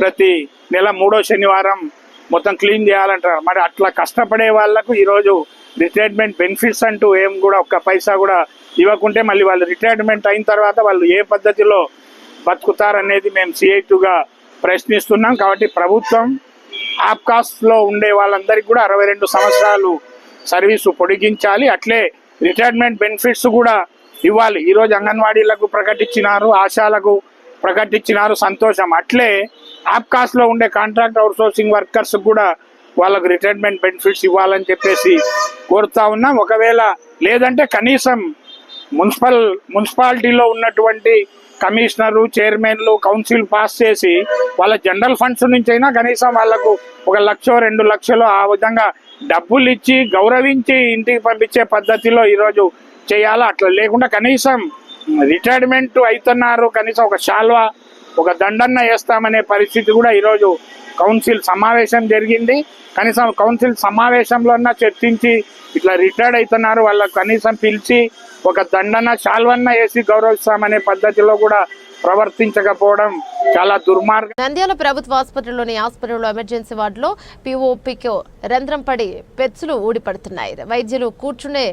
[SPEAKER 13] ప్రతి నెల 3వ శనివారం మొత్తం క్లీన్ చేయాలంటారు. మరి అట్లా కష్టపడే వాళ్లకు ఈరోజు రిటైర్మెంట్ బెనిఫిట్స్ అంటూ ఏం కూడా ఒక్క పైసా కూడా ఇవ్వకుంటే మళ్ళీ వాళ్ళు రిటైర్మెంట్ అయిన తర్వాత వాళ్ళు ఏ పద్ధతిలో బతుకుతారనేది మేము CI2గా ప్రశ్నిస్తున్నాం. కాబట్టి ప్రభుత్వం ఆప్కాస్ట్లో ఉండే వాళ్ళందరికీ కూడా 62 సంవత్సరాలు సర్వీసు పొడిగించాలి. అట్లే రిటైర్మెంట్ బెనిఫిట్స్ కూడా ఇవ్వాలి. ఈరోజు అంగన్వాడీలకు ప్రకటించినారు, ఆశాలకు ప్రకటించినారు, సంతోషం. అట్లే ఆప్కాస్ట్లో ఉండే కాంట్రాక్ట్ అవుట్సోర్సింగ్ వర్కర్స్ కూడా వాళ్ళకు రిటైర్మెంట్ బెనిఫిట్స్ ఇవ్వాలని చెప్పేసి కోరుతా ఉన్నాం. ఒకవేళ లేదంటే కనీసం మున్సిపాలిటీలో ఉన్నటువంటి కమిషనరు, చైర్మన్లు, కౌన్సిల్ పాస్ చేసి వాళ్ళ జనరల్ ఫండ్స్ నుంచి అయినా కనీసం వాళ్లకు 1 లక్ష 2 లక్షలు ఆ విధంగా డబ్బులు ఇచ్చి గౌరవించి ఇంటికి పంపించే పద్ధతిలో ఈరోజు చేయాలా. అట్లా లేకుండా కనీసం రిటైర్మెంట్ అవుతున్నారు, కనీసం ఒక శాల్వా, ఒక దండన్న వేస్తామనే పరిస్థితి కూడా ఈరోజు కౌన్సిల్ సమావేశం జరిగింది. కనీసం కౌన్సిల్ సమావేశంలో చర్చించి ఇట్లా రిటైర్డ్ అవుతున్నారు వాళ్ళకు కనీసం పిలిచి ఒక దండన శాల్వన్న వేసి గౌరవిస్తామనే పద్ధతిలో కూడా ప్రవర్తించకపోవడం చాలా దుర్మార్గం.
[SPEAKER 1] నంద్యాల ప్రభుత్వ ఆసుపత్రిలోని హాస్పిటల్లో ఎమర్జెన్సీ వార్డులో POPకు రంధ్రం పడి పెచ్చులు ఊడిపడుతున్నాయి. వైద్యులు కూర్చునే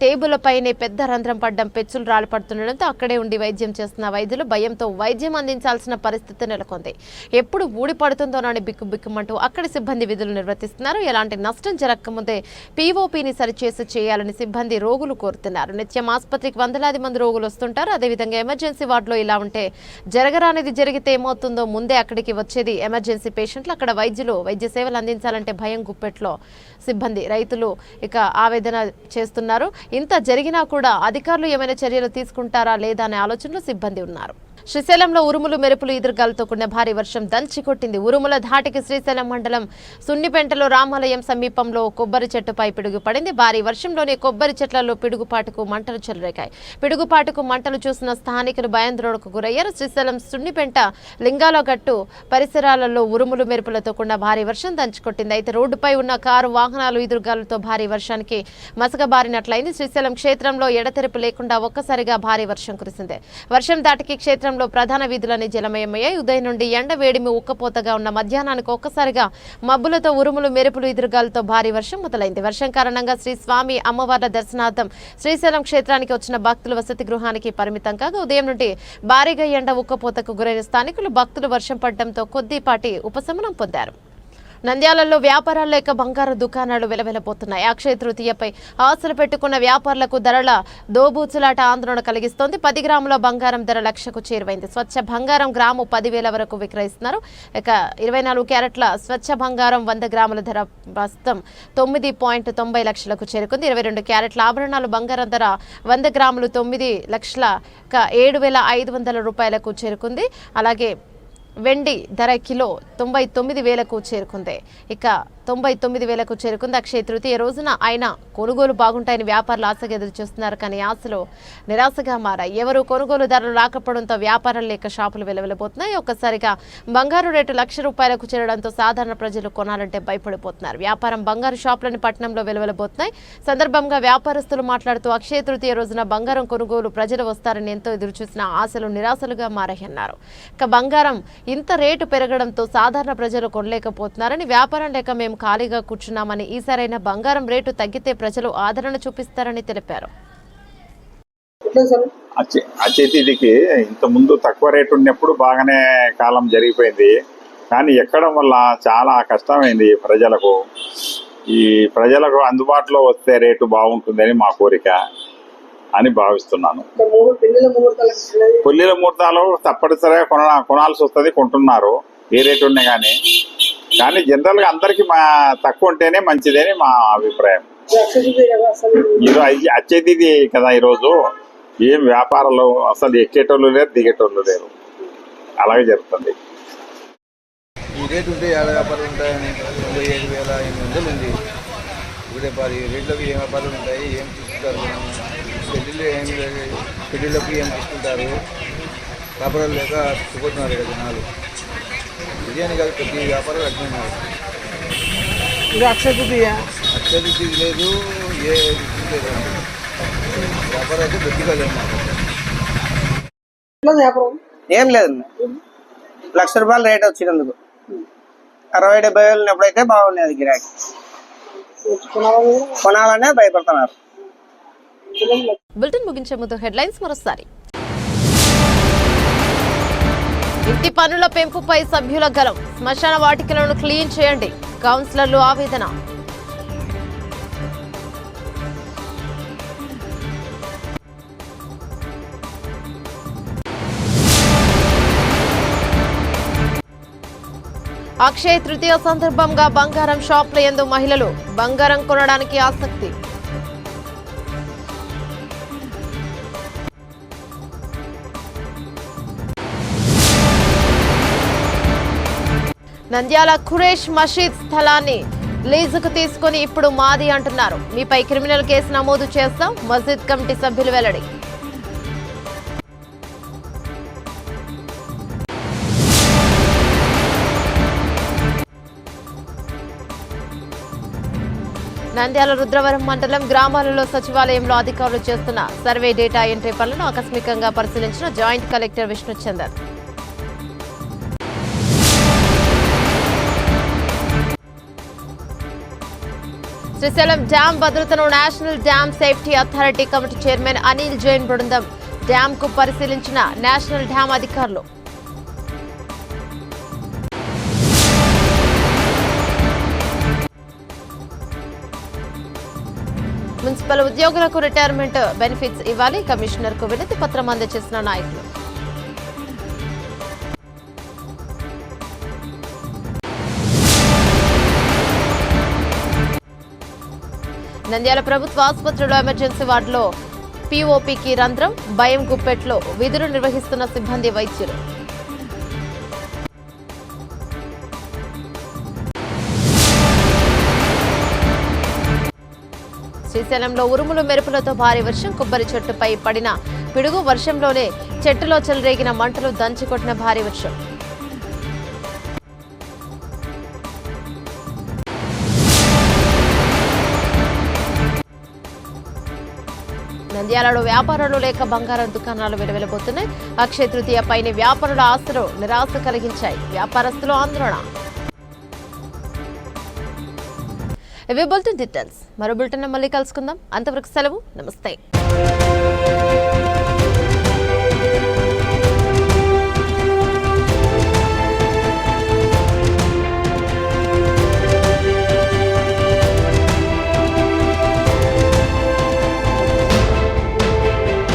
[SPEAKER 1] టేబుల్ పైనే పెద్ద రంధ్రం పడ్డం, పెచ్చులు రాలిపడుతుండటంతో అక్కడే ఉండి వైద్యం చేస్తున్న వైద్యులు భయంతో వైద్యం అందించాల్సిన పరిస్థితి నెలకొంది. ఎప్పుడు ఊడిపడుతుందోనని బిక్కుబిక్కుమంటూ అక్కడి సిబ్బంది విధులు నిర్వర్తిస్తున్నారు. ఎలాంటి నష్టం జరగకముందే POPని సరిచేసి చేయాలని సిబ్బంది రోగులు కోరుతున్నారు. నిత్యం ఆసుపత్రికి వందలాది మంది రోగులు వస్తుంటారు. అదేవిధంగా ఎమర్జెన్సీ వార్డులో ఇలా ఉంటే జరగరానిది జరిగితే ఏమవుతుందో ముందే అక్కడికి వచ్చేది ఎమర్జెన్సీ పేషెంట్లు. అక్కడ వైద్యులు వైద్య సేవలు అందించాలంటే భయం గుప్పెట్లో సిబ్బంది, రైతులు ఇక ఆవేదన చేస్తున్నారు. ఇంత జరిగినా కూడా అధికారులు ఏమైనా చర్యలు తీసుకుంటారా లేదా అనే ఆలోచనలో సిబ్బంది ఉన్నారు. శ్రీశైలంలో ఉరుములు మెరుపులు ఎదురుగాలతో కూడిన భారీ వర్షం దంచి కొట్టింది. ఉరుముల ధాటికి శ్రీశైలం మండలం సున్నిపెంటలో రామాలయం సమీపంలో కొబ్బరి చెట్టుపై పిడుగు పడింది. భారీ వర్షంలోనే కొబ్బరి చెట్లలో పిడుగుపాటుకు మంటలు చెలరేగాయి. పిడుగుపాటుకు మంటలు చూసిన స్థానికులు భయాందోళనకు గురయ్యారు. శ్రీశైలం సున్నిపెంట లింగాల గట్టు పరిసరాలలో ఉరుములు మెరుపులతో కూడిన భారీ వర్షం దంచుకొట్టింది. అయితే రోడ్డుపై ఉన్న కారు వాహనాలు ఎదురుగాలతో భారీ వర్షానికి మసకబారినట్లయింది. శ్రీశైలం క్షేత్రంలో ఎడతెరిపి లేకుండా ఒక్కసారిగా భారీ వర్షం కురిసింది. వర్షం దాటికి క్షేత్రం ప్రధాన వీధులని జలమయమయ్యాయి. ఉదయం నుండి ఎండ వేడిమి ఉక్కపోతగా ఉన్న మధ్యాహ్నానికి ఒక్కసారిగా మబ్బులతో ఉరుములు మెరుపులు ఎదురుగాలతో భారీ వర్షం మొదలైంది. వర్షం కారణంగా శ్రీ స్వామి అమ్మవార్ల దర్శనార్థం శ్రీశైలం క్షేత్రానికి వచ్చిన భక్తులు వసతి గృహానికి పరిమితం కాగా ఉదయం నుండి భారీగా ఎండ ఉక్కపోతకు గురైన స్థానికులు భక్తులు వర్షం పడడంతో కొద్దిపాటి ఉపశమనం పొందారు. నంద్యాలలో వ్యాపారాలు లేక బంగారు దుకాణాలు వెలవెలబోతున్నాయి. అక్షయ తృతీయపై ఆశలు పెట్టుకున్న వ్యాపారులకు ధరల దోబూచులాట ఆందోళన కలిగిస్తోంది. 10 గ్రాముల బంగారం ధర లక్షకు చేరువైంది. స్వచ్ఛ బంగారం గ్రాము 10,000 వరకు విక్రయిస్తున్నారు. ఇక 24 క్యారెట్ల స్వచ్ఛ బంగారం 100 గ్రాముల ధర ప్రస్తుతం 9.90 లక్షలకు చేరుకుంది. 22 క్యారెట్ల ఆభరణాలు బంగారం ధర 100 గ్రాములు 9,07,500 రూపాయలకు చేరుకుంది. అలాగే వెండి ధర కిలో 99,000కు చేరుకుంది. ఇక 99,000కు చేరుకుంది. అక్షయ తృతీయ రోజున అయినా కొనుగోలు బాగుంటాయని వ్యాపారులు ఆశగా ఎదురు చూస్తున్నారు. కానీ ఆశలు నిరాశగా మారాయి. ఎవరు కొనుగోలు ధరలు రాకపోవడంతో వ్యాపారం లేక షాపులు వెలవెలబోతున్నాయి. ఒక్కసారిగా బంగారు రేటు ₹1,00,000 చేరడంతో సాధారణ ప్రజలు కొనాలంటే భయపడిపోతున్నారు. వ్యాపారం బంగారు షాపులని పట్టణంలో వెలవెలబోతున్నాయి. సందర్భంగా వ్యాపారస్తులు మాట్లాడుతూ అక్షయ తృతీయ రోజున బంగారం కొనుగోలు ప్రజలు వస్తారని ఎంతో ఎదురు చూసిన ఆశలు నిరాశలుగా మారాయన్నారు. ఇక బంగారం ఇంత రేటు పెరగడంతో సాధారణ ప్రజలు కొనలేకపోతున్నారని, వ్యాపారం లేక మేము ఖాళీగా కూర్చున్నామని, ఈసారైనా బంగారం రేటు తగ్గితే ప్రజలు ఆదరణ చూపిస్తారని తెలిపారు.
[SPEAKER 14] అక్షయ తృతీయకి ఇంత ముందు తక్కువ రేటు ఉన్నప్పుడు బాగానే కాలం జరిగిపోయింది. కానీ ఎక్కడం వల్ల చాలా కష్టమైంది ప్రజలకు. ఈ ప్రజలకు అందుబాటులో వస్తే రేటు బాగుంటుందని మా కోరిక అని భావిస్తున్నాను. పెళ్లిల ముహూర్తాలు తప్పనిసరిగా కొనాల్సి వస్తుంది, కొంటున్నారు ఏ రేటు ఉన్నాయి. కానీ జనరల్గా అందరికీ తక్కువ ఉంటేనే మంచిదని మా అభిప్రాయం. ఈరోజు వచ్చేది కదా ఈరోజు ఏం వ్యాపారాలు అసలు ఎక్కేటోళ్ళు లేరు, దిగేటోళ్ళు లేరు, అలాగే జరుగుతుంది.
[SPEAKER 12] ఈ రేటు ఉంటే ఏడ వ్యాపారాలు ఉంటాయని 97,800 ఉంది. ఇప్పుడు ఈ రేట్లోకి ఏం వ్యాపారాలు ఉంటాయి, ఏం తీసుకుంటారు, షెడ్యూల్లోకి ఏం తీసుకుంటారు, వ్యాపారాలు లేక తీసుకుపోతున్నారు కదా జనాలు. బిర్యానీ కాదు, ప్రతి వ్యాపారాలు అట్లున్నారు. అక్షయ లేదు, ఏ లేదు, వ్యాపారం అయితే గట్టిగా లేదు.
[SPEAKER 15] ఏం లేదండి, ₹1,00,000 రేట్ వచ్చినందుకు 60-70 వేలు ఎప్పుడైతే బాగుండేది గిరాకీ, కొనాలనే భయపడుతున్నారు.
[SPEAKER 1] బులెటిన్ ముగించే ముందు హెడ్లైన్స్ మరోసారి. ఇంటి పన్నుల పెంపుపై సభ్యుల గలం, శ్మశాన వాటికలను క్లీన్ చేయండి, కౌన్సిలర్లు ఆవేదన. అక్షయ తృతీయ సందర్భంగా బంగారం షాప్ల యందు మహిళలు బంగారం కొనడానికి ఆసక్తి. నంద్యాల ఖురేష్ మసీద్ స్థలాన్ని లీజుకు తీసుకుని ఇప్పుడు మాది అంటున్నారు. మీపై క్రిమినల్ కేసు నమోదు చేస్తాం, మసీద్ కమిటీ సభ్యులు వెల్లడి. నంద్యాల రుద్రవరం మండలం గ్రామాలలో సచివాలయంలో అధికారులు చేస్తున్న సర్వే డేటా ఎంట్రీ పనులను ఆకస్మికంగా పరిశీలించిన జాయింట్ కలెక్టర్ విష్ణుచందర్. శ్రీశైలం డ్యాం భద్రతను national dam safety authority committee chairman Anil Jain బృందం డ్యాంకు పరిశీలించిన నేషనల్ డ్యాం అధికారులు. మున్సిపల్ ఉద్యోగులకు రిటైర్మెంట్ బెనిఫిట్స్ ఇవ్వాలి, కమిషనర్ కు వినతి పత్రం అందజేసిన నాయకులు. నంద్యాల ప్రభుత్వ ఆసుపత్రిలో ఎమర్జెన్సీ వార్డులో పీఓపీకి రంధ్రం, భయం గుప్పెట్లో విధులు నిర్వహిస్తున్న సిబ్బంది వైద్యులు. శ్రీశైలంలో ఉరుములు మెరుపులతో భారీ వర్షం, కొబ్బరి చెట్టుపై పడిన పిడుగు, వర్షంలోనే చెట్టులో చెలరేగిన మంటలు, దంచికొట్టిన భారీ వర్షం. నంద్యాలలో వ్యాపారాలు లేక బంగారం దుకాణాలు వెలువెలబోతున్నాయి. అక్షయ తృతీయ పైన వ్యాపారుల ఆశలు నిరాశ కలిగించాయి, వ్యాపారస్తులు ఆందోళన. ఇవి బులెటిన్ డీటెయిల్స్. మరో బులెటిన్ మళ్ళీ కలుసుకుందాం. అంతవరకు సెలవు, నమస్తే.